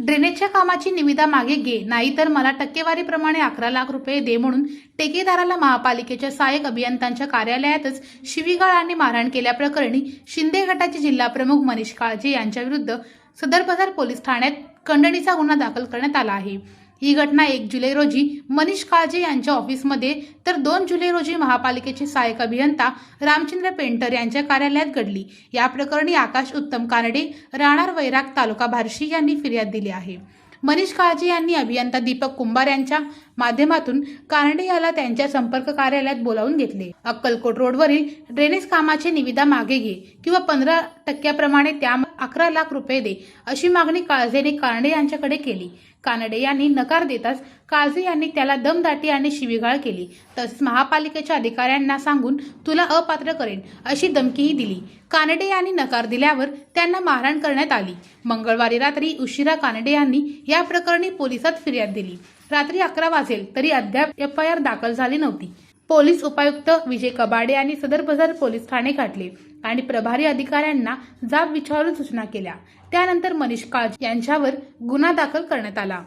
ड्रेनेजच्या कामाची निविदा मागे घे, नाहीतर मला टक्केवारीप्रमाणे 11 लाख रुपये दे म्हणून ठेकेदाराला महापालिकेच्या सहाय्यक अभियंत्यांच्या कार्यालयातच शिवीगाळ आणि मारहाण केल्याप्रकरणी शिंदे गटाचे जिल्हाप्रमुख मनीष काळजे यांच्याविरुद्ध सदर बाजार पोलीस ठाण्यात खंडणीचा गुन्हा दाखल करण्यात आला आहे। ही घटना 1 जुलै रोजी मनीष काळजे यांच्या ऑफिसमध्ये तर 2 जुलै रोजी महापालिकेचे सहाय्यक अभियंता रामचंद्र पेंटर यांच्या कार्यालयात घडली। या प्रकरणी आकाश उत्तम कानडे, राहणार वैराग, तालुका बार्शी यांनी फिर्याद दिली आहे। मनीष काळजे यांनी अभियंता दीपक कुंभार यांच्या माध्यमातून कानडे याला त्यांच्या संपर्क कार्यालयात बोलावून घेतले। अक्कलकोट रोडवरील ड्रेनेज कामाची निविदा मागे घे किंवा 15% त्या 11 लाख रुपये दे अशी मागणी काळजेने कानडे यांच्याकडे केली। कानडे यांनी नकार देताच काळजे यांनी त्याला दमदाटी आणि शिवीगाळ केली। तसेच महापालिकेच्या अधिकाऱ्यांना सांगून तुला अपात्र करेन अशी धमकीही दिली। कानडे यांनी नकार दिल्यावर त्यांना मारहाण करण्यात आली। मंगळवारी रात्री उशिरा कानडे यांनी या प्रकरणी पोलिसात फिर्याद दिली। रात्री 11 वाजेल तरी अद्याप FIR दाखल झाली नव्हती। पोलीस उपायुक्त विजय कबाडे यांनी सदर बाजार पोलीस ठाणे गाठले आणि प्रभारी अधिकाऱ्यांना जाब विचारून सूचना केल्या। त्यानंतर मनीष काळजे यांच्यावर गुन्हा दाखल करण्यात आला।